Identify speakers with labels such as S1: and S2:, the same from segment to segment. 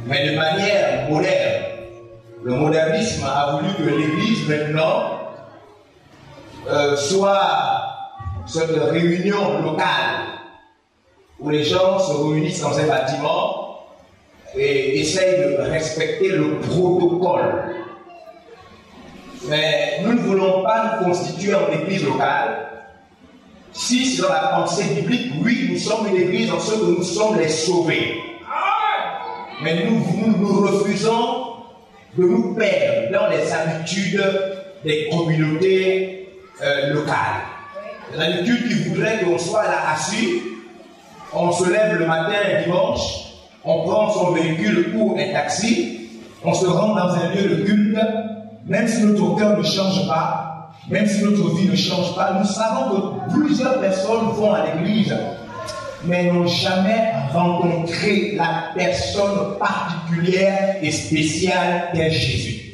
S1: mais de manière moderne. Le modernisme a voulu que l'Église maintenant soit cette réunion locale où les gens se réunissent dans un bâtiment et essayent de respecter le protocole. Mais nous ne voulons pas nous constituer en église locale. Si c'est dans la pensée biblique, oui, nous sommes une église en ce que nous sommes les sauvés. Mais nous refusons de nous perdre dans les habitudes des communautés locales. Les habitudes qui voudraient qu'on soit là assis, on se lève le matin et dimanche, on prend son véhicule ou un taxi, on se rend dans un lieu de culte, même si notre cœur ne change pas, même si notre vie ne change pas, nous savons que plusieurs personnes vont à l'église, mais n'ont jamais rencontré la personne particulière et spéciale qu'est Jésus.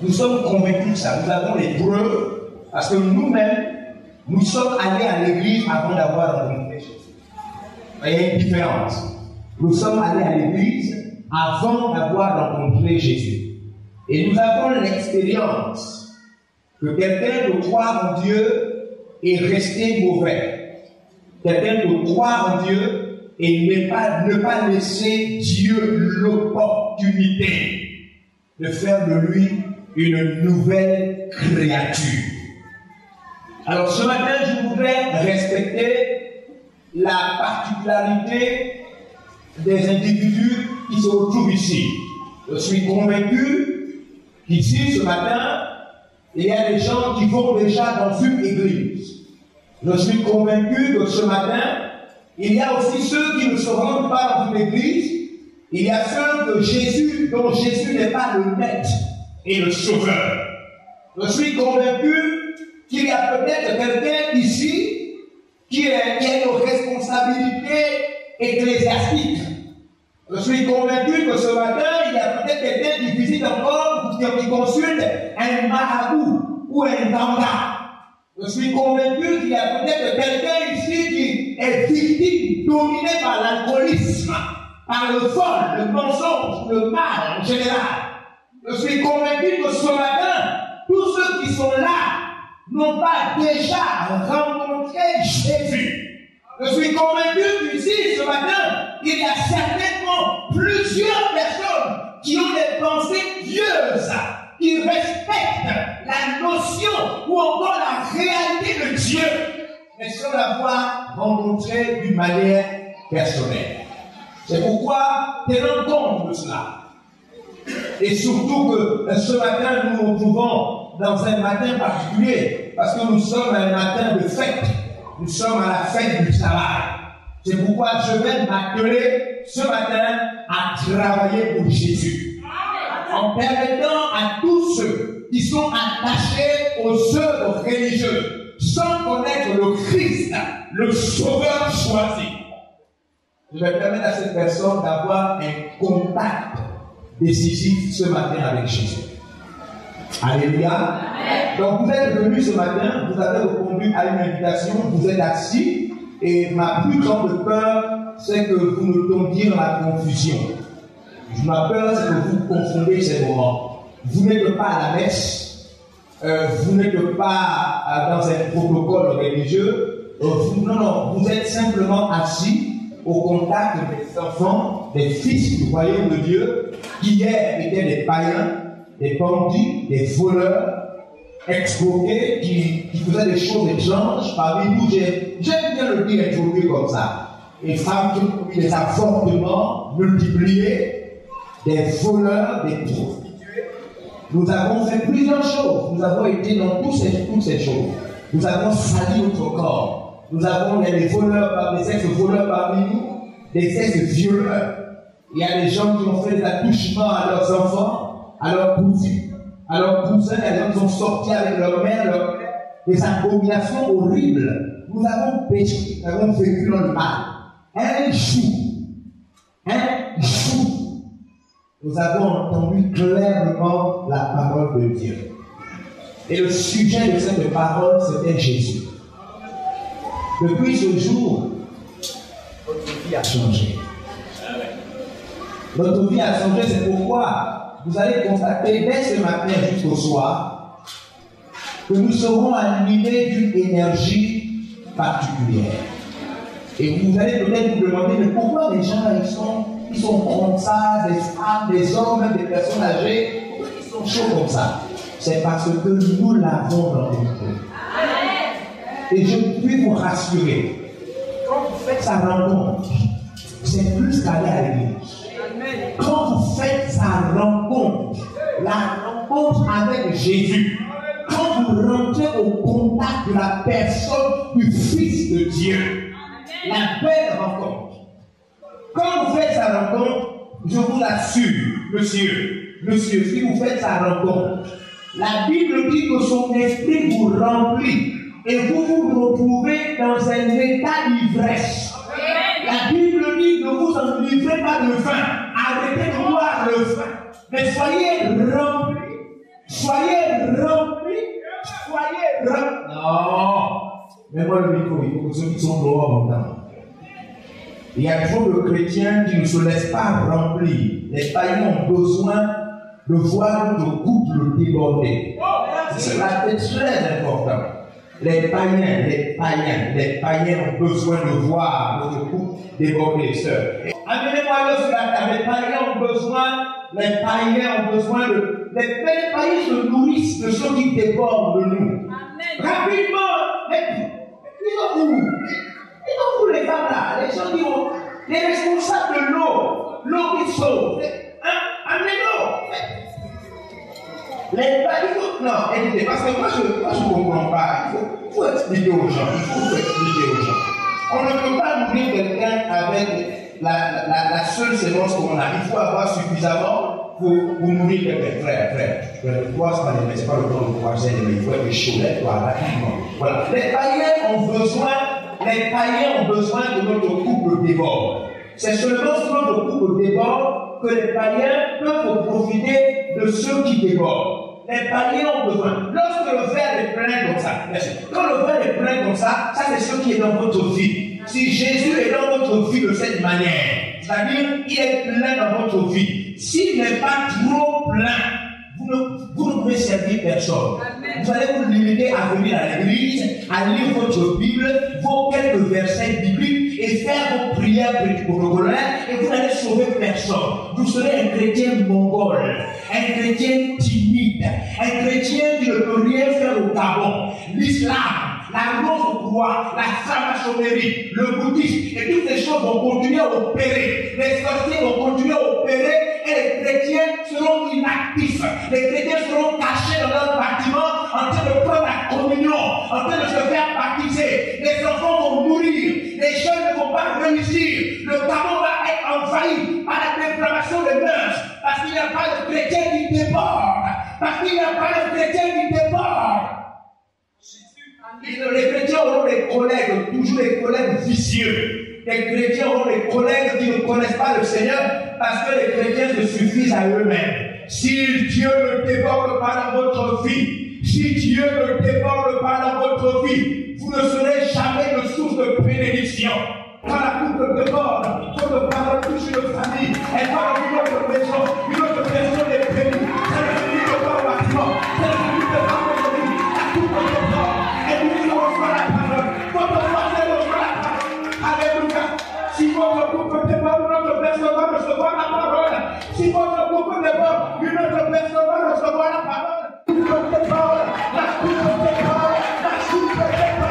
S1: Nous sommes convaincus de ça, nous avons les preuves, parce que nous-mêmes, nous sommes allés à l'église avant d'avoir rencontré Jésus. Il y a une différence. Nous sommes allés à l'église avant d'avoir rencontré Jésus. Et nous avons l'expérience que quelqu'un de croire en Dieu est resté mauvais. Quelqu'un de croire en Dieu et ne pas laisser Dieu l'opportunité de faire de lui une nouvelle créature. Alors ce matin, je voudrais respecter la particularité des individus qui se retrouvent ici. Je suis convaincu qu'ici, ce matin, il y a des gens qui vont déjà dans une église. Je suis convaincu que ce matin, il y a aussi ceux qui ne se rendent pas dans une église. Il y a ceux dont Jésus n'est pas le maître et le sauveur. Je suis convaincu qu'il y a peut-être quelqu'un ici qui a une responsabilité ecclésiastique. Je suis convaincu que ce matin, il y a peut-être quelqu'un qui visite encore, qui consulte un marabout ou un ganga. Je suis convaincu qu'il y a peut-être quelqu'un ici qui est victime, dominé par l'alcoolisme, par le vol, le mensonge, le mal en général. Je suis convaincu que ce matin, tous ceux qui sont là n'ont pas déjà rencontré Jésus. Je suis convaincu qu'ici, ce matin, il y a certainement plusieurs personnes qui ont des pensées pieuses, qui respectent la notion ou encore la réalité de Dieu, mais sans l'avoir rencontré d'une manière personnelle. C'est pourquoi, tenons compte de cela. Et surtout que ce matin, nous nous retrouvons dans un matin particulier, parce que nous sommes un matin de fête. Nous sommes à la fête du travail. C'est pourquoi je vais m'atteler ce matin à travailler pour Jésus. En permettant à tous ceux qui sont attachés aux œuvres religieuses, sans connaître le Christ, le Sauveur choisi, je vais permettre à cette personne d'avoir un contact décisif ce matin avec Jésus. Alléluia. Donc vous êtes venus ce matin, vous avez répondu à une invitation, vous êtes assis, et ma plus grande peur, c'est que vous ne tombiez dans la confusion. Ma peur, c'est que vous confondez ces moments. Vous n'êtes pas à la messe, vous n'êtes pas dans un protocole religieux, non, vous êtes simplement assis au contact des enfants, des fils du royaume de Dieu, qui hier étaient des païens, des bandits, des voleurs, expropriés, qui faisaient des choses étranges. Parmi nous, j'aime bien le dire introduit comme ça. Des femmes qui ont commis des avortements multipliés, des voleurs, des prostituées. Nous avons fait plusieurs choses. Nous avons été dans toutes ces choses. Nous avons sali notre corps. Nous avons des voleurs, des ex-voleurs parmi nous, des ex-violeurs. Il y a des gens qui ont fait des attouchements à leurs enfants, à leurs cousins, les gens ont sorti avec leur mère, des abominations horribles. Nous avons péché, nous avons vécu dans le mal. Un jour, nous avons entendu clairement la parole de Dieu. Et le sujet de cette parole, c'était Jésus. Depuis ce jour, notre vie a changé. Notre vie a changé, c'est pourquoi vous allez constater dès ce matin jusqu'au soir que nous serons animés d'une énergie particulière. Et vous allez peut-être vous demander, mais pourquoi les gens ils sont comme ça, des femmes, des hommes, même des personnes âgées, pourquoi ils sont chauds comme ça? C'est parce que nous l'avons dans notre vie. Et je puis vous rassurer, quand vous faites sa rencontre, c'est plus qu'aller à l'église. Quand vous faites sa rencontre, la rencontre avec Jésus, quand vous rentrez au contact de la personne du Fils de Dieu, la belle rencontre. Quand vous faites sa rencontre, je vous assure, monsieur, si vous faites sa rencontre, la Bible dit que son esprit vous remplit et vous vous retrouvez dans un état d'ivresse. La Bible dit ne vous enivrez pas de vin, arrêtez de boire le vin, mais soyez remplis. Non, mais moi le micro, il faut que ceux qui sont dehors entendent. Il y a trop de chrétiens qui ne se laissent pas remplir. Les païens ont besoin de voir notre couple déborder. Cela est très important. Les païens ont besoin de voir notre couple déborder, sœurs. Amenez-moi là sur la table. Les païens ont besoin de. Les païens se nourrissent de ceux qui débordent de nous. Amen. Rapidement, ils ont où les femmes là, les gens qui ont les responsables de l'eau qui sauve. Amenez-l'eau. Les païens, non, écoutez, parce que moi je ne comprends pas. Il faut expliquer aux gens. On ne peut pas nourrir quelqu'un avec la seule sémence qu'on a. Il faut avoir suffisamment pour nourrir quelqu'un. Frère. C'est pas le temps de pouvoir gêner, mais il faut être chaud, rapidement. Voilà. Les païens ont besoin de notre couple déborde. C'est seulement si notre couple déborde que les païens peuvent profiter de ceux qui débordent. Les païens ont besoin. Lorsque le verre est plein comme ça, quand le verre est plein comme ça c'est ce qui est dans votre vie. Si Jésus est dans votre vie de cette manière, c'est-à-dire il est plein dans votre vie. S'il n'est pas trop plein, vous ne pouvez servir personne. Amen. Vous allez vous limiter à venir à l'église, à lire votre Bible, vos quelques versets bibliques et faire vos prières protocolaires et vous n'allez sauver personne. Vous serez un chrétien mongol, un chrétien timide, un chrétien qui ne peut rien faire au Gabon. L'islam, la rose-croix, la franc-maçonnerie, le bouddhisme et toutes ces choses vont continuer à opérer. Les sorciers vont continuer à opérer et les chrétiens seront inactifs. Les chrétiens seront cachés dans leur bâtiment en train de prendre la communion, en train de se faire baptiser. Les enfants vont mourir, les jeunes ne vont pas réussir. Le Gabon va être envahi par la dépravation des mœurs parce qu'il n'y a pas de chrétiens qui débordent. Les chrétiens auront des collègues, toujours des collègues vicieux. Les chrétiens auront des collègues qui ne connaissent pas le Seigneur parce que les chrétiens se suffisent à eux-mêmes. Si Dieu ne déborde pas dans votre vie, vous ne serez jamais de source de bénédiction. Quand la couple déborde, votre parole touche une famille, elle va dans une autre maison, une autre personne est bénie. Ça ne suffit pas au bâtiment, ça ne suffit pas à votre vie. La couple déborde, et vous reçoit la parole. Votre voisin reçoit la parole. Alléluia. Si votre couple déborde, une autre personne va recevoir la parole. Si votre couple déborde, une autre personne va recevoir la parole. La couple déborde, la couple déborde, la couple déborde, la couple déborde.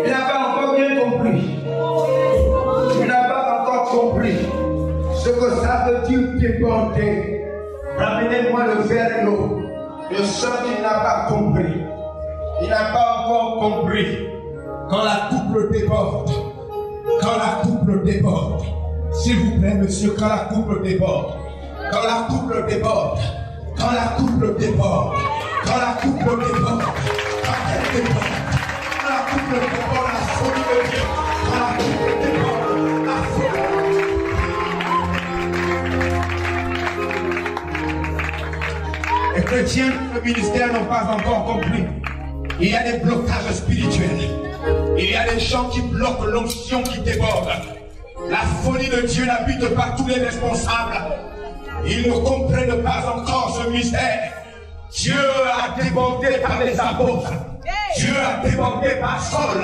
S1: Il n'a pas encore bien compris. Il n'a pas encore compris ce que ça veut dire déborder. Ramenez-moi le verre et l'eau. Je sens qu'il n'a pas compris. Il n'a pas encore compris. Quand la couple déborde, s'il vous plaît, monsieur, quand la couple déborde, Quand la couple déborde, quand la couple déborde, quand elle déborde, quand la couple déborde, la folie de Dieu, quand la couple déborde, la folie. Les chrétiens, le ministère n'ont pas encore compris. Il y a des blocages spirituels. Il y a des gens qui bloquent l'onction qui déborde. La folie de Dieu n'habite pas tous les responsables. Ils ne comprennent pas encore ce mystère. Dieu a débordé par les apôtres. Dieu a débordé par Saul.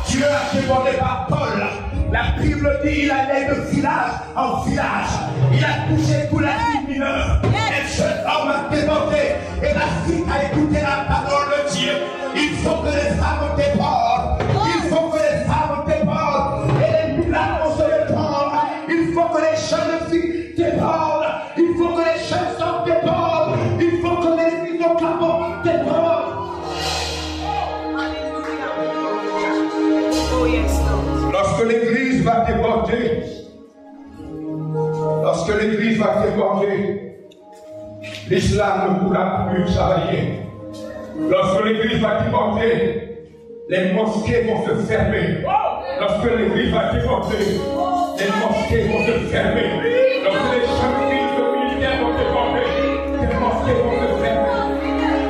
S1: Dieu a débordé par Paul. La Bible dit il allait de village en village. Il a touché tout l'Asie mineure. Et cet homme a débordé. Et l'Afrique a écouté la parole de Dieu. Il faut que les femmes débordent. Il faut que les femmes débordent. Et les miracles vont se répandre. Il faut que les jeunes filles débordent. Il faut que les jeunes hommes débordent. Il faut que les filles de Clamon débordent. Lorsque l'église va déborder, l'islam ne pourra plus travailler. Lorsque l'église va déborder, les mosquées vont se fermer. Lorsque l'église va déborder, les mosquées vont se fermer. Lorsque les chemins de militaires vont déborder, les mosquées vont se fermer.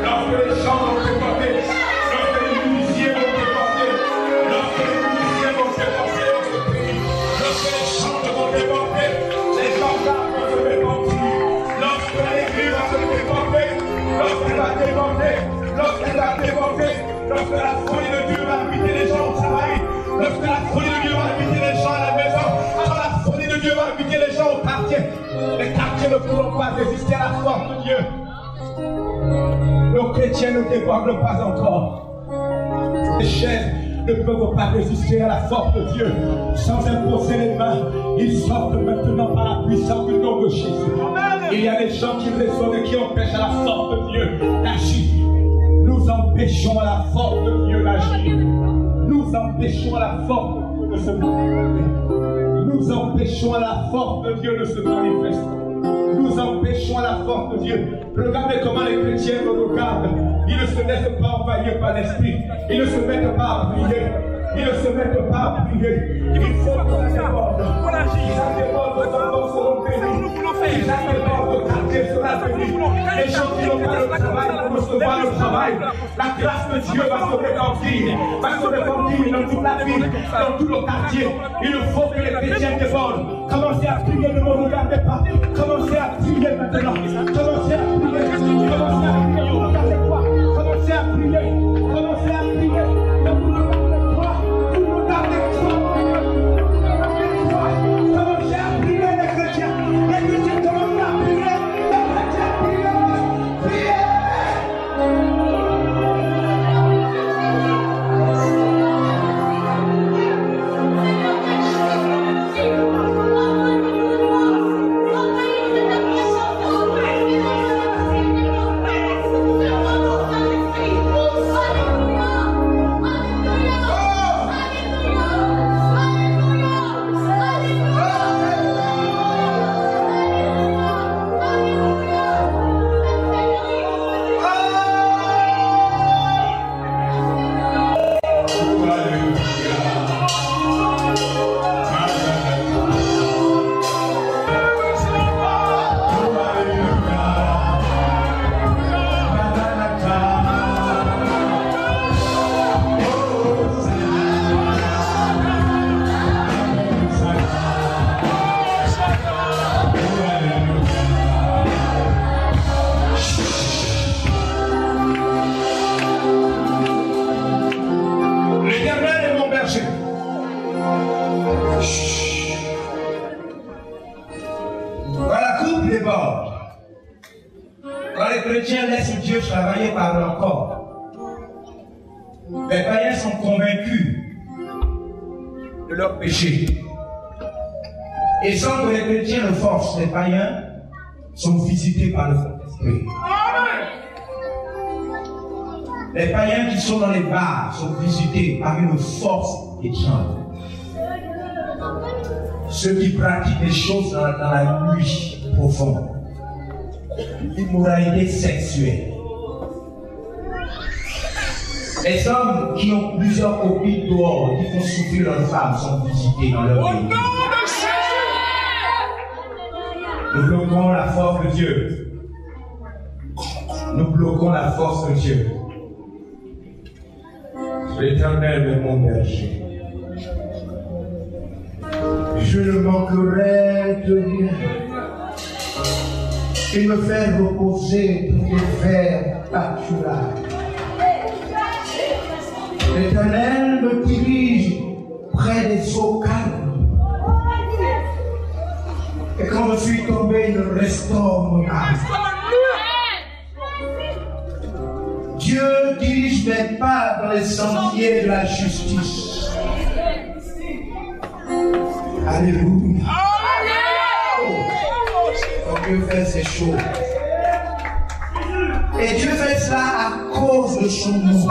S1: Lorsque les gens vont déborder, lorsque les musiciens vont déborder, lorsque les musiciens vont déborder dans ce pays, lorsque les chants vont déborder, les gendarmes vont se déborder. Lorsque l'église va se déborder, lorsqu'elle va déborder, lorsqu'elle va déborder, lorsque la folie de Dieu va habiter les gens au travail, lorsque la folie de Dieu va habiter les gens à la maison, quand la folie de Dieu va habiter les gens au quartier, les quartiers ne pourront pas résister à la force de Dieu. Nos chrétiens ne débordent pas encore. Les chaises ne peuvent pas résister à la force de Dieu. Sans imposer les mains, ils sortent maintenant par la puissance du nom de Jésus. Il y a des gens qui résonnent et qui empêchent à la force de Dieu d'agir. Nous empêchons à la force de Dieu d'agir. Nous empêchons à la force de Dieu de se manifester. Nous empêchons à la force de Dieu de se manifester. Nous empêchons à la force de Dieu. Regardez comment les chrétiens nous regardent. Ils ne se laissent pas envahir par l'esprit. Ils ne se mettent pas à prier. Ils ne se mettent pas à prier. Il faut que ça déborde. Ça déborde, nous serons bénis. Ça déborde, quartier sera béni. Les gens qui n'ont pas le travail vont recevoir le travail. La grâce de Dieu va se répandre dans toute la ville, dans tout le quartier. Il faut que les chrétiens débordent. Commencez à prier, ne me regardez pas. Commencez à prier maintenant. Commencez à prier. Commencez à prier. Ne regardez pas. Commencez à prier. Commencez à prier. Ne vous regardez pas. Ne vous regardez pas. Commencez à prier les chrétiens. Les chrétiens commencent à prier. Les chrétiens priez. Priez. Quand les chrétiens laissent Dieu travailler par leur corps, les païens sont convaincus de leur péché. Et sans que les chrétiens le forcent, les païens sont visités par le Saint-Esprit. Les païens qui sont dans les bars sont visités par une force étrange. Ceux qui pratiquent des choses dans la nuit profonde, l'immoralité sexuelle. Les hommes qui ont plusieurs copines dehors, qui font souffrir leurs femmes, sont visités dans leur pays. Nous bloquons la force de Dieu. Nous bloquons la force de Dieu. L'Éternel est mon berger. Je ne manquerai de rien. Il me fait reposer dans des verts pâturages. L'Éternel me dirige près des eaux calmes. Et quand je suis tombé, il restaure mon âme. Dieu dirige mes pas dans les sentiers de la justice. Alléluia. Quand Dieu fait ces choses. Et Dieu fait cela à cause de son nom.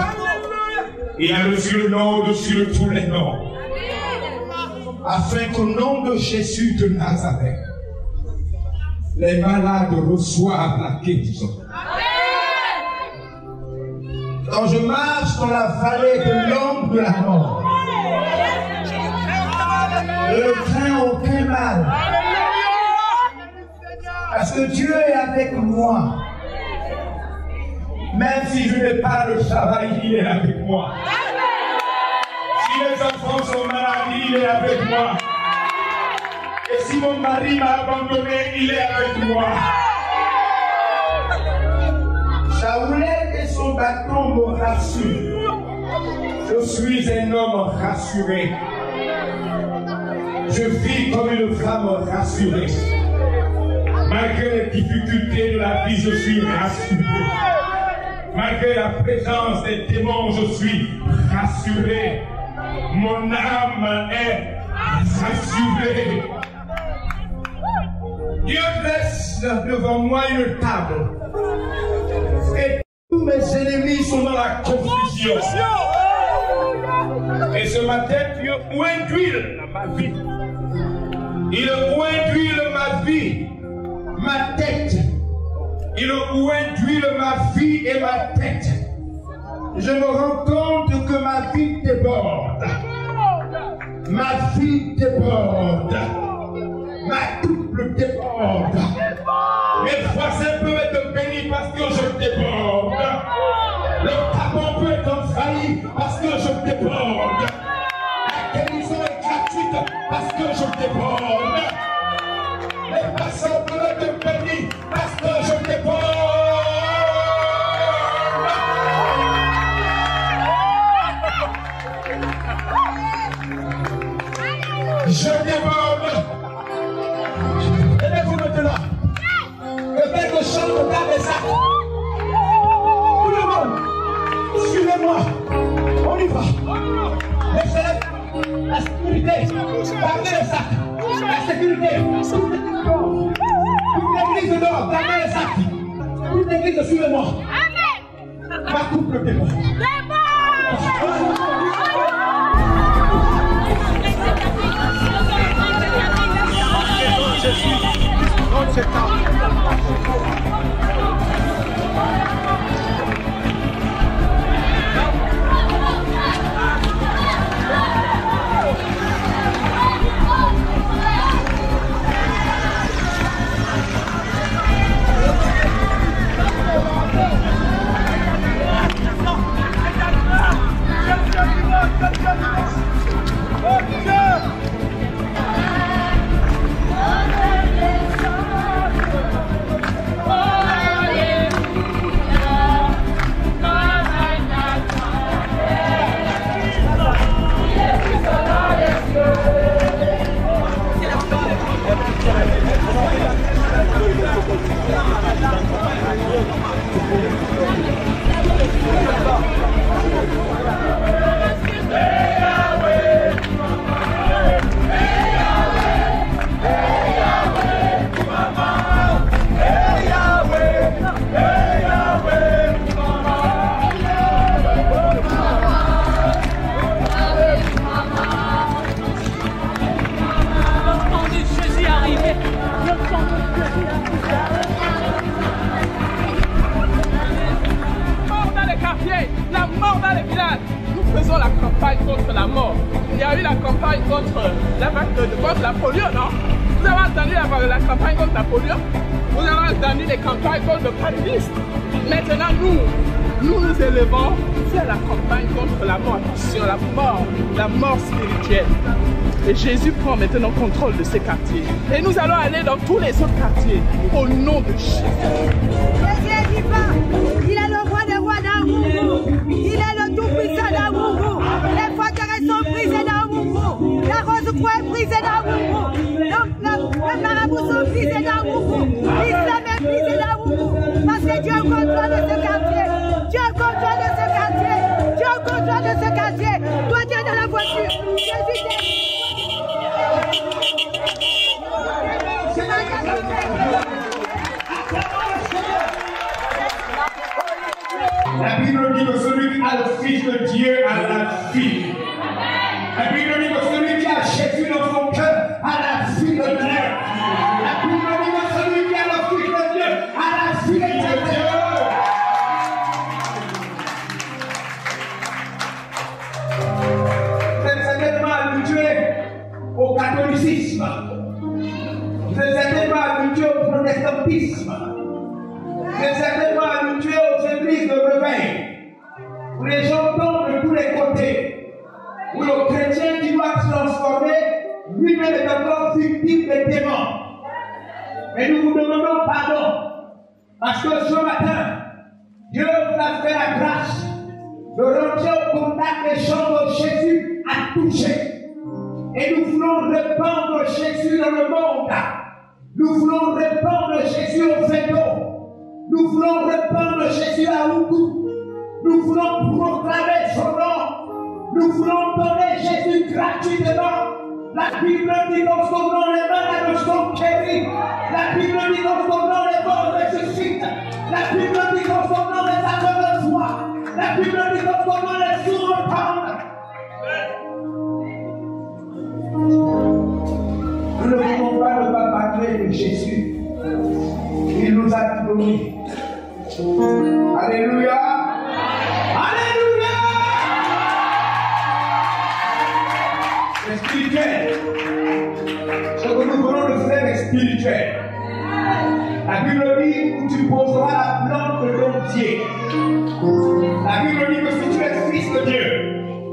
S1: Il a reçu le nom au-dessus de tous les noms. Afin qu'au nom de Jésus de Nazareth, les malades reçoivent la guérison. Quand je marche dans la vallée de l'ombre de la mort, je ne crains aucun mal. Parce que Dieu est avec moi. Même si je n'ai pas de travail, il est avec moi. Si les enfants sont malades, il est avec moi. Et si mon mari m'a abandonné, il est avec moi. Sa houlette et son bâton me rassurent. Je suis un homme rassuré. Je vis comme une femme rassurée. Malgré les difficultés de la vie, je suis rassuré. Malgré la présence des démons, je suis rassuré. Mon âme est rassurée. Dieu dresse devant moi une table. Et tous mes ennemis sont dans la confusion. Et ce matin, Dieu oint d'huile dans ma vie. Il oint d'huile ma vie, ma tête. Il oint d'huile ma vie et ma tête. Je me rends compte que ma vie déborde. Ma vie déborde. Ma couple déborde. Mes voisins peuvent être bénis parce que je déborde. Le pardon peut être envahi parce que je déborde. La guérison est gratuite parce que je déborde. Les passants peuvent être bénis parce que je déborde. Je déborde. Aidez-vous maintenant. Le fait que chante dans les actes. Tout le monde, suivez-moi. On y va. Les chefs, la sécurité, gardez les sacs. La sécurité, toute l'église dehors, gardez les sacs. Toute l'église, suivez-moi. Amen. Ma couple déborde.
S2: Oh! la campagne contre la polio, non? Vous avez entendu la campagne contre la polio? Vous avez entendu les campagnes contre le paludisme? Maintenant, nous élevons faire la campagne contre la mort. Attention, la mort spirituelle. Et Jésus prend maintenant contrôle de ces quartiers. Et nous allons aller dans tous les autres quartiers au nom de Jésus.
S3: Jésus est vivant. Il est le roi des rois d'Amourou. Il est le tout-puissant d'Amourou. Les forteresses sont brisées d'Amourou. La rose croix est brisée d'Amourou. Les marabouts sont brisés d'Amourou. L'islam est brisé d'Amourou. Parce que Dieu est au contrôle de ce quartier. Dieu est au contrôle de ce quartier. Dieu est au contrôle de ce quartier. Toi, tu es dans la voiture. Jésus est...
S1: La Bible dit que celui qui a le Fils de Dieu a la vie. La Bible dit que celui qui a Jésus dans son cœur a la vie de Dieu. La Bible dit que celui qui a le Fils de Dieu a la vie de Dieu. Vous êtes certainement habitués au catholicisme. Vous êtes certainement habitués au protestantisme. Vous êtes certainement habitués aux églises de réveil, où les gens tombent de tous les côtés, où le chrétien qui doit se transformer, lui-même est encore victime des démons. Mais nous vous demandons pardon, parce que ce matin, Dieu vous a fait la grâce de rentrer au contact des gens que Jésus a touchés. Et nous voulons répandre Jésus dans le monde. Nous voulons répandre Jésus au Fédo. Nous voulons répandre Jésus à Ougou. Nous voulons proclamer son nom. Nous voulons donner Jésus gratuitement. La Bible dit dans son nom les malades sont guéris. La Bible dit dans son nom les morts ressuscitent. La Bible dit dans son nom les aveugles voient. La Bible dit dans son nom les sourds entendent. Nous ne voulons pas ne pas parler de Jésus. Il nous a donné. Alléluia. Alléluia. C'est spirituel. Ce que nous voulons de faire est spirituel. La Bible dit où tu poseras la plante de ton pied. La Bible dit que si tu es fils de Dieu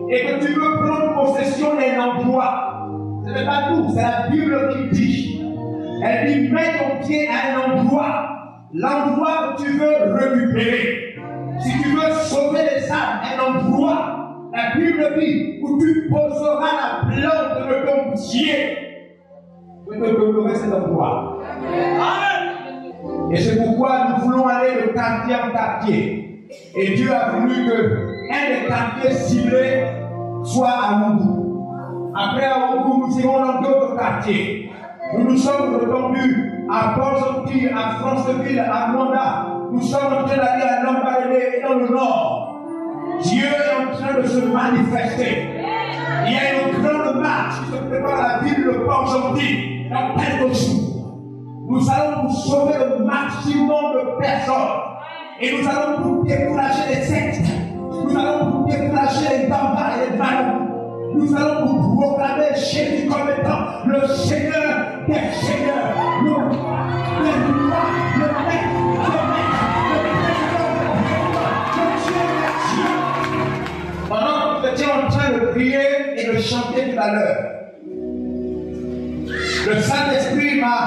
S1: et que tu veux prendre possession d'un endroit, ce n'est pas tout, c'est la Bible qui dit. Elle dit mets ton pied à un endroit, l'endroit que tu veux récupérer. Si tu veux sauver les âmes, un endroit, la Bible dit où tu poseras la plante de ton pied. Je te donnerai cet endroit. Et c'est pourquoi nous voulons aller de quartier en quartier. Et Dieu a voulu qu'un des quartiers ciblés soit à Ougou. Après à Ougou, nous irons dans d'autres quartiers. Nous nous sommes répandus à Port-Gentil, à Franceville, à Manda. Nous sommes en train d'aller à Lambaréné et dans le nord. Dieu est en train de se manifester. Il y a une grande marche qui se prépare à la ville de Port-Gentil dans quelques jours. Nous allons vous sauver le maximum de personnes. Et nous allons vous décourager les sectes. Nous allons vous décourager les bambas et les ballons. Nous allons vous proclamer Jésus comme étant le Seigneur des Seigneurs, le roi, le maître, le président, pendant que vous étiez en train de prier et de chanter tout à l'heure, le Saint-Esprit m'a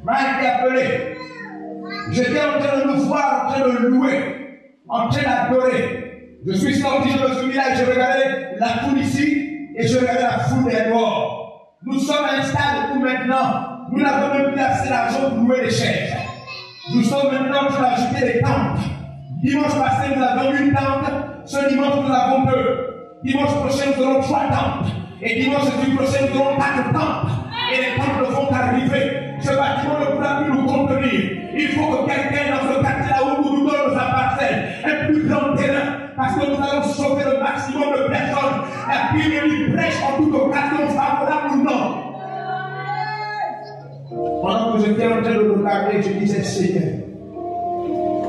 S1: interpellé. J'étais en train de nous voir, en train de louer, en train d'adorer. Je suis sorti, je me suis mis là et je regardais la foule ici et je regardais la foule des dehors. Nous sommes à un stade où maintenant, nous n'avons même plus assez d'argent pour louer des chaises. Nous sommes maintenant en train d'ajouter des tentes. Dimanche passé, nous avons une tente. Ce dimanche, nous avons deux. Dimanche prochain, nous aurons 3 tentes. Et dimanche prochain, nous aurons 4 tentes. Et les tentes ne vont qu'arriver. Ce bâtiment ne pourra plus nous contenir. Il faut que quelqu'un dans ce quartier-là où nous donne sa parcelle, un plus grand terrain. Parce que nous allons sauver le maximum de personnes. La Bible lui prêche en toute occasion, favorable ou non. Pendant que j'étais en train de regarder, je disais Seigneur,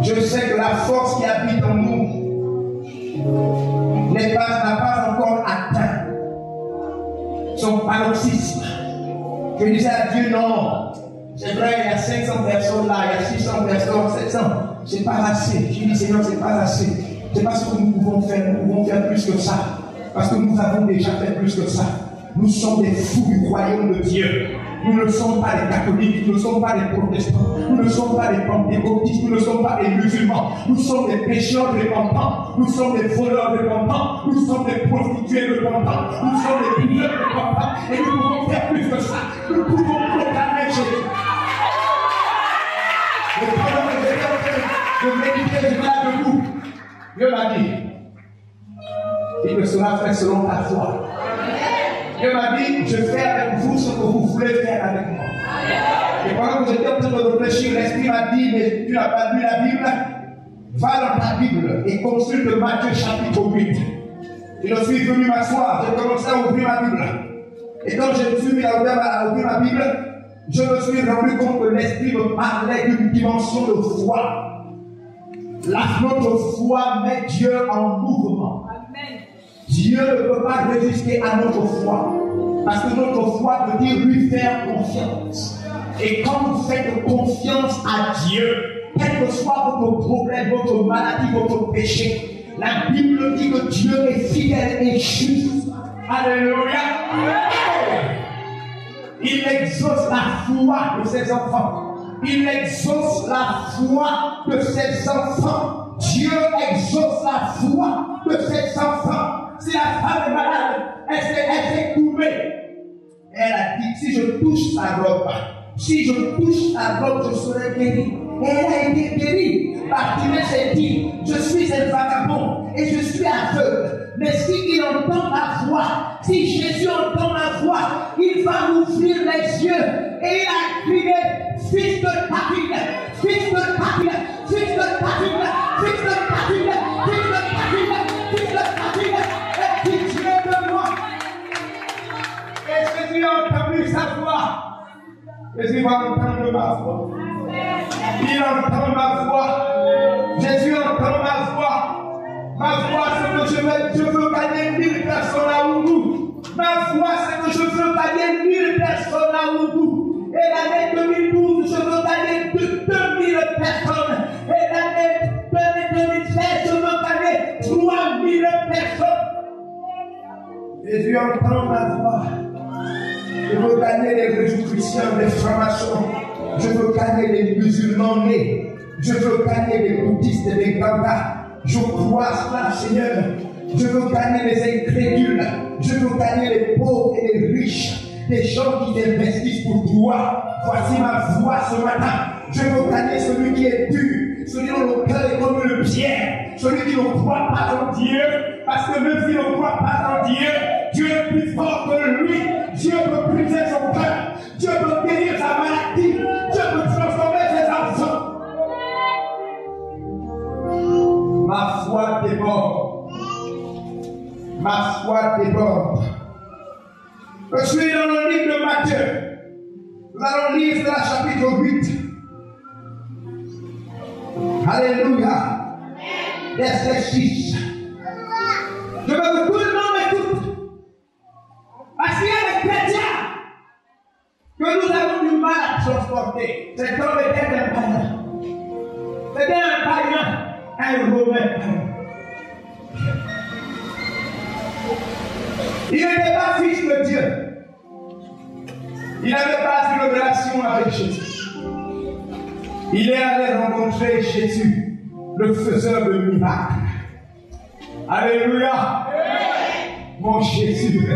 S1: je sais que la force qui habite en nous n'a pas encore atteint son paroxysme. Je disais à Dieu, non, c'est vrai, il y a 500 personnes là, il y a 600 personnes, 700, c'est pas assez. Je dis, Seigneur, c'est pas assez. C'est pas ce que nous pouvons faire plus que ça. Parce que nous avons déjà fait plus que ça. Nous sommes des fous du royaume de Dieu. Nous ne sommes pas des catholiques, nous ne sommes pas des protestants, nous ne sommes pas des pentecôtistes, nous ne sommes pas des musulmans. Nous sommes des pécheurs repentants, nous sommes des voleurs repentants, nous sommes des prostituées repentants, nous sommes des pilleurs repentants, et nous pouvons faire plus que ça. Nous pouvons proclamer Jésus. Et pendant que j'étais en train de méditer, je me lève debout. Dieu m'a dit, il me sera fait selon ta foi. Dieu m'a dit, je fais avec vous ce que vous voulez faire avec moi. Et pendant que j'étais en train de réfléchir, l'Esprit m'a dit, mais tu n'as pas lu la Bible? Va dans ta Bible et consulte Matthieu chapitre 8. Et je suis venu m'asseoir, j'ai commencé à ouvrir ma Bible. Et quand je me suis mis à ouvrir ma Bible, je me suis rendu compte que l'Esprit me parlait d'une dimension de foi. Notre foi met Dieu en mouvement. Amen. Dieu ne peut pas résister à notre foi. Parce que notre foi veut dire lui faire confiance. Et quand vous faites confiance à Dieu, quel que soit votre problème, votre maladie, votre péché, la Bible dit que Dieu est fidèle et juste. Alléluia. Il exauce la foi de ses enfants. Il exauce la foi de ses enfants. Dieu exauce la foi de ses enfants. Si la femme est malade, elle s'est coupée. Elle a dit, si je touche sa robe, je serai guéri. Et elle a été guérie. Bartimée s'est dit, je suis un vagabond et je suis aveugle. Mais s'il entend ma voix, si Jésus entend ma voix, il va m'ouvrir les yeux. Et il a crié, fils de David, fils de David, fils de David, fils de David, fils de David, fils de David, et pitié de moi. Et Jésus a entendu sa voix. Jésus va entendre ma voix. Il entend ma voix. Jésus entend ma voix. Ma voix, c'est que je veux gagner 1000 personnes à Ougou. Ma voix, c'est que je veux gagner 1000 personnes à Ougou. Et l'année 2012, je veux gagner 2000 personnes. Et l'année 2016, je veux gagner 3000 personnes. Jésus entend ma voix. Je veux gagner les réjouissants, les francs-maçons. Je veux gagner les musulmans nés. Je veux gagner les bouddhistes et les gangas. Je crois cela, Seigneur. Je veux gagner les incrédules. Je veux gagner les pauvres et les riches. Des gens qui investissent pour toi. Voici ma voix ce matin. Je veux gagner celui qui est dur. Celui dont le cœur est comme une pierre. Celui qui ne croit pas en Dieu. Parce que même s'il ne croit pas en Dieu, Dieu est plus fort que lui. Dieu peut briser son cœur. Dieu peut guérir sa maladie. Dieu peut transformer ses enfants. Ma foi déborde. Ma foi déborde. Je suis dans le livre de Matthieu. Nous allons lire dans le chapitre 8. Alléluia. Verset 6. Je veux que tout le monde m'écoute. Parce qu'il y a des chrétiens que nous avons du mal à transporter. Cet homme était un païen. C'était un païen, un romain. Il n'était pas fils de Dieu. Il n'avait pas une relation avec Jésus. Il est allé rencontrer Jésus, le faiseur de miracles. Alléluia. Mon Jésus,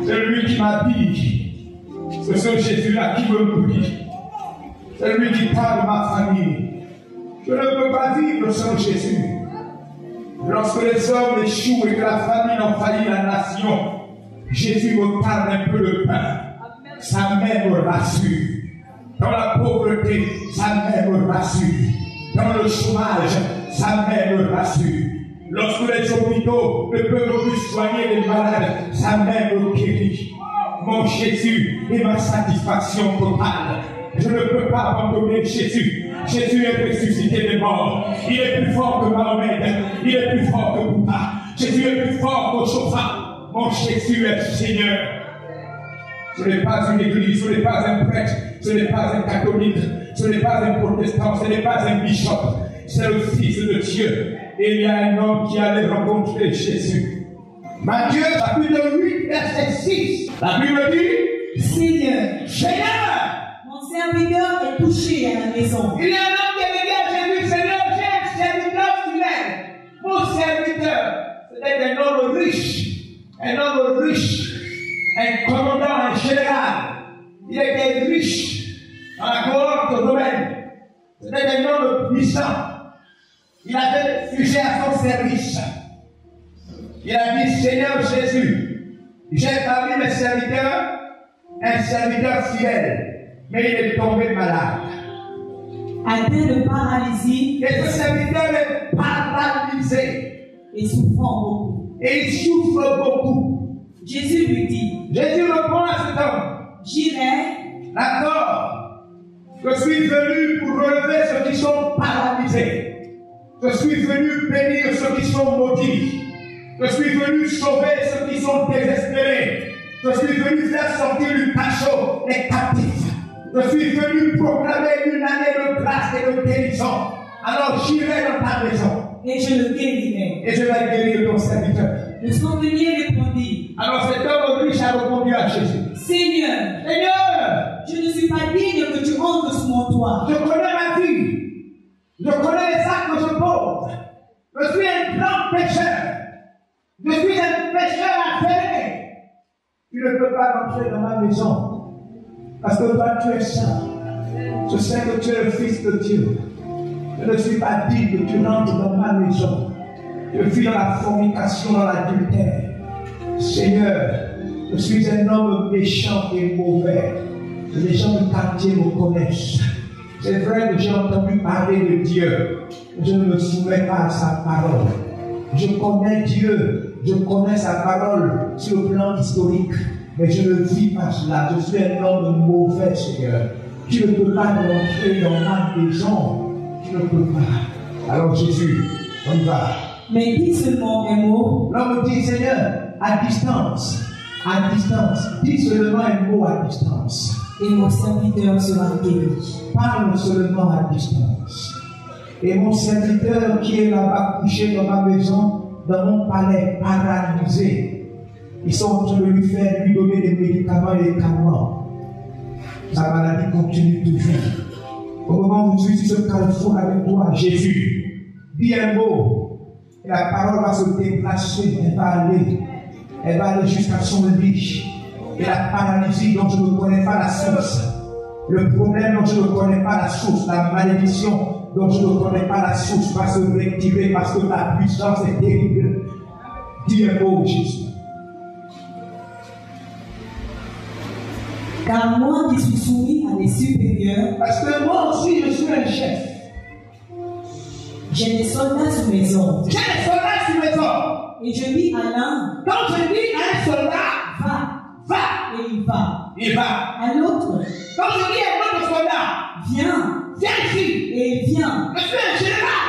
S1: c'est lui qui m'habille. C'est ce Jésus-là qui me nourrit. C'est lui qui parle de ma famille. Je ne peux pas vivre sans Jésus. Lorsque les hommes échouent et que la famine envahit la nation, Jésus me parle un peu de pain. Sa main me rassure. Dans la pauvreté, sa main me rassure. Dans le chômage, sa main me rassure. Lorsque les hôpitaux ne peuvent plus soigner les malades, sa main me guérit. Mon Jésus est ma satisfaction totale. Je ne peux pas abandonner Jésus. Jésus est ressuscité des morts. Il est plus fort que Mahomet. Il est plus fort que Bouddha. Jésus est plus fort que Chauffard. mon Jésus est Seigneur. Ce n'est pas une église, ce n'est pas un prêtre, ce n'est pas un catholique, ce n'est pas un protestant, ce n'est pas un bishop, c'est le Fils de Dieu. Et il y a un homme qui allait rencontrer Jésus. Matthieu, chapitre 8, verset 6. La Bible dit, Seigneur,
S3: mon serviteur est touché à la maison.
S1: Il y a un homme qui avait dit à Jésus, Seigneur, j'ai un serviteur fidèle. Mon serviteur, c'était un homme riche, un commandant, un général. Il était riche dans la cohorte romaine. C'était un homme puissant. Il avait des sujets à son service. Il a dit, Seigneur Jésus, j'ai parmi mes serviteurs un serviteur fidèle, mais il est tombé malade.
S3: Atteint de paralysie.
S1: Et ce serviteur est paralysé.
S3: Et souffrant beaucoup.
S1: Et il souffre beaucoup.
S3: Jésus lui dit,
S1: Jésus répond à cet homme,
S3: j'irai.
S1: D'accord. Je suis venu pour relever ceux qui sont paralysés. Je suis venu bénir ceux qui sont maudits. Je suis venu sauver ceux qui sont désespérés. Je suis venu faire sortir du cachot les captifs. Je suis venu proclamer une année de grâce et de guérison. Alors j'irai dans ta maison.
S3: Et je le guérirai.
S1: Et je vais guérir ton serviteur.
S3: Le centenier répondit.
S1: Alors cet homme riche a répondu à Jésus.
S3: Seigneur,
S1: Seigneur,
S3: je ne suis pas digne que tu entres sous mon toit.
S1: Je connais ma vie. Je connais les actes que je pose. Je suis un grand pécheur. Je suis un pécheur affairé. Tu ne peux pas rentrer dans ma maison. Parce que toi, tu es saint. Je sais que tu es le Fils de Dieu. Je ne suis pas digne que tu rentres dans ma maison. Je vis dans la fornication, dans l'adultère. Seigneur, je suis un homme méchant et mauvais. Les gens du quartier me connaissent. C'est vrai que j'ai entendu parler de Dieu. Je ne me soumets pas à sa parole. Je connais Dieu. Je connais sa parole sur le plan historique. Mais je ne vis pas cela. Je suis un homme mauvais, Seigneur. Tu ne peux pas rentrer dans ma maison. Tu ne peux pas. Alors Jésus, on y va.
S3: Mais dis seulement un mot.
S1: L'homme dit, Seigneur, à distance. À distance. Dis seulement un mot à distance.
S3: Et mon serviteur sera guéri.
S1: Parle seulement à distance. Et mon serviteur qui est là-bas couché dans ma maison, dans mon palais, paralysé, ils sont en train de lui donner des médicaments et des calmants. Sa maladie continue toujours. Au moment où je suis sur ce carrefour avec toi, Jésus, dis un mot, et la parole va se déplacer, elle va aller jusqu'à son lit. Et la paralysie dont je ne connais pas la source, le problème dont je ne connais pas la source, la malédiction dont je ne connais pas la source va se rectifier parce que ta puissance est terrible. Dis un mot, Jésus.
S3: Car moi qui suis soumis à des supérieurs,
S1: parce que moi aussi je suis un chef.
S3: J'ai des soldats sous mes ordres.
S1: J'ai des soldats sous mes ordres.
S3: Et je dis à l'un,
S1: quand je dis à un soldat, va,
S3: et il va.
S1: Il va.
S3: À l'autre,
S1: quand je dis à un autre soldat, viens ici,
S3: et il vient.
S1: Je suis un général.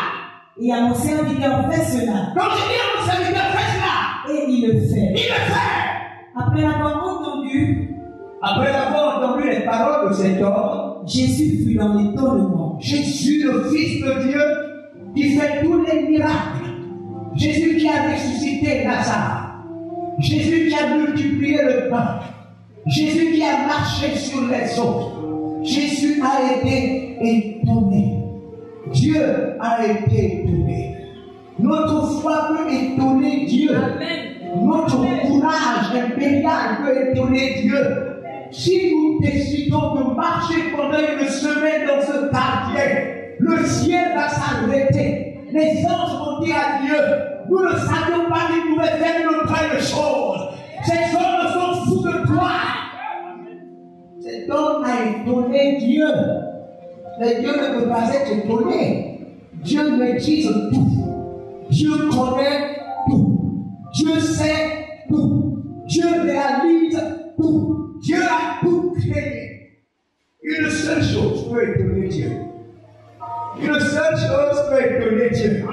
S3: Et à mon serviteur, fais cela.
S1: Quand je dis à mon serviteur, fais cela,
S3: et il le fait.
S1: Il le fait.
S3: Après avoir entendu
S1: les paroles de cet homme,
S3: Jésus fut dans l'étonnement.
S1: Jésus, le Fils de Dieu, qui fait tous les miracles. Jésus qui a ressuscité Lazare. Jésus qui a multiplié le pain. Jésus qui a marché sur les eaux. Jésus a été étonné. Dieu a été étonné. Notre foi peut étonner Dieu.
S3: Amen.
S1: Notre courage impérial peut étonner Dieu. Si nous décidons de marcher pendant une semaine dans ce quartier, le ciel va s'arrêter. Les anges vont dire à Dieu, nous ne savions pas qu'ils pouvaient faire une telle chose. Ces hommes sont fous de toi. Cet homme a étonné Dieu. Mais Dieu ne peut pas être étonné. Dieu maîtrise tout. Dieu connaît tout. Dieu sait tout. Dieu réalise tout. Dieu a tout créé. Une seule chose peut étonner Dieu. Une seule chose peut étonner Dieu.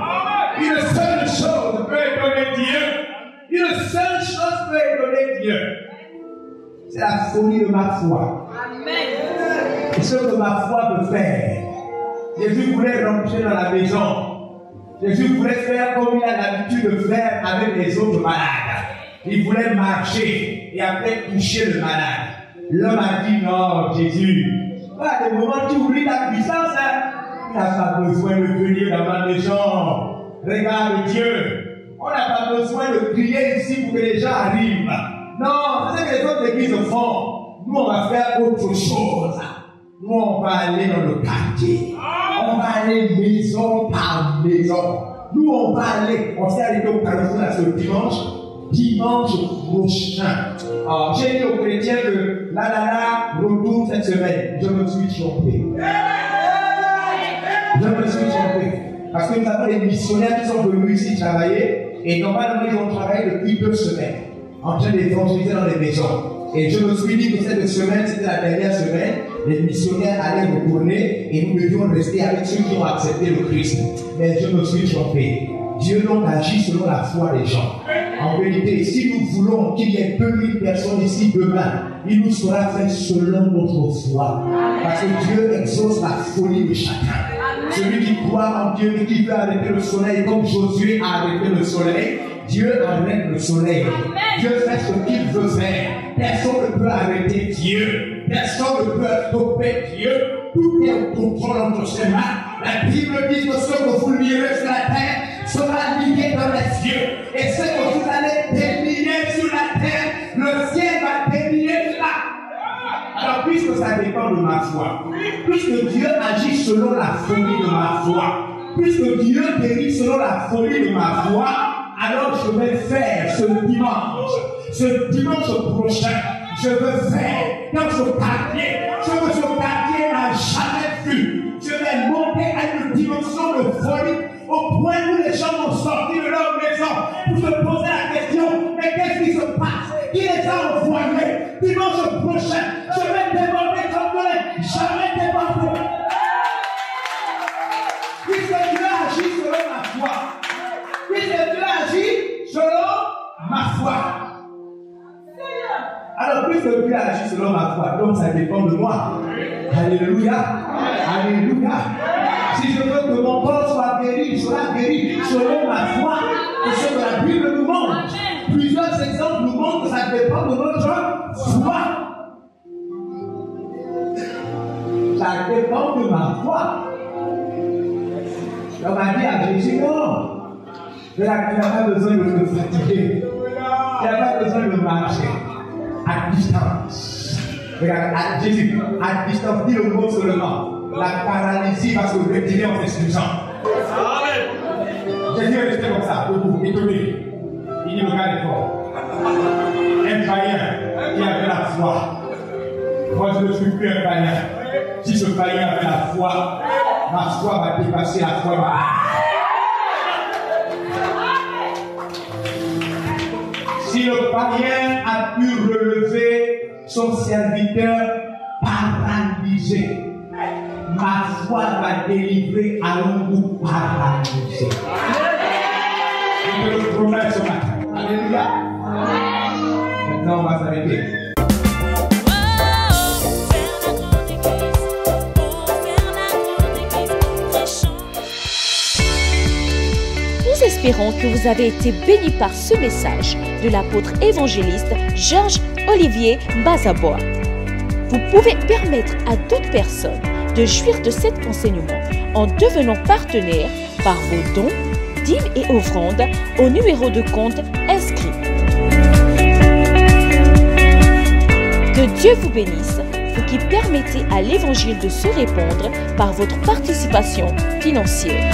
S1: Une seule chose peut étonner Dieu. Une seule chose peut Dieu. C'est la folie de ma foi. Et ce que ma foi peut faire. Jésus voulait rentrer dans la maison. Jésus voulait faire comme il a l'habitude de faire avec les autres malades. Il voulait marcher et après toucher le malade. L'homme a dit non, Jésus. Voilà, des moments où tu oublies ta puissance, hein? Il n'a pas besoin de venir dans ma maison. Regarde Dieu. On n'a pas besoin de crier ici pour que les gens arrivent. Non, c'est ce que les autres églises font. Nous, on va faire autre chose. Nous, on va aller dans le quartier. On va aller maison par maison. Nous, on va aller. On s'est arrêté au Carrefour ce dimanche prochain. J'ai dit aux chrétiens que la retourne cette semaine. Je me suis trompé. Je me suis trompé. Parce que nous avons des missionnaires qui sont venus ici travailler. Et normalement, ils ont travaillé depuis 2 semaines. En train d'évangéliser dans les maisons. Et je me suis dit que cette semaine, c'était la dernière semaine. Les missionnaires allaient retourner et nous devions rester avec ceux qui ont accepté le Christ. Mais je me suis trompé. Dieu donc agit selon la foi des gens. En vérité, si nous voulons qu'il y ait 2000 personnes ici demain, il nous sera fait selon notre foi. Parce que Dieu exauce la folie de chacun. Celui qui croit en Dieu et qui veut arrêter le soleil comme Josué a arrêté le soleil, Dieu arrête le soleil. Dieu fait ce qu'il veut faire. Personne ne peut arrêter Dieu. Personne ne peut stopper Dieu. Tout est au contrôle entre ses mains. La Bible dit que ce que vous lirez sur la terre sera lié dans les cieux. Et ce que vous allez délier sur la terre, le ciel va délier cela. Alors, puisque ça dépend de ma foi, puisque Dieu agit selon la folie de ma foi, puisque Dieu guérit selon la folie de ma foi, alors je vais faire ce dimanche prochain, je veux faire dans ce quartier, ce que ce quartier n'a jamais vu. Je vais monter à une dimension de folie au point où les gens vont sortir de leur maison pour se poser la question, mais qu'est-ce qui se passe? Qui les a envoyés? Dimanche prochain, je vais déborder comme je n'ai jamais débordé. Puisque Dieu agit selon ma foi. Puisque Dieu agit selon ma foi. Alors, puisque Dieu agit selon ma foi, donc ça dépend de moi. Alléluia. Alléluia. Si je veux que mon corps soit guéri, il sera guéri selon ma foi. Et ce que la Bible nous montre. Plusieurs exemples nous montrent que ça dépend de notre foi. Ça dépend de ma foi. On m'a dit à Jésus, non. Tu n'as pas besoin de te fatiguer. Tu n'as pas besoin de marcher. À distance. Regarde, à Jésus, à distance, dis le mot seulement. La paralysie va se retirer en s'excusant. Jésus est resté comme ça, debout, étonné. Il dit, regarde fort. Un païen qui avait la foi. Moi, je ne suis plus un païen. Si ce païen avait la foi, ma foi va dépasser la foi. Si le païen a pu relever son serviteur paralysé, ma foi va délivrer à l'homme paralysé. Je te le promets ce matin. Alléluia. Maintenant, on va s'arrêter.
S4: Nous espérons que vous avez été bénis par ce message de l'apôtre évangéliste Georges Olivier Bazaboa. Vous pouvez permettre à d'autres personnes de jouir de cet enseignement en devenant partenaire par vos dons, dîmes et offrandes au numéro de compte inscrit. Que Dieu vous bénisse, vous qui permettez à l'évangile de se répandre par votre participation financière.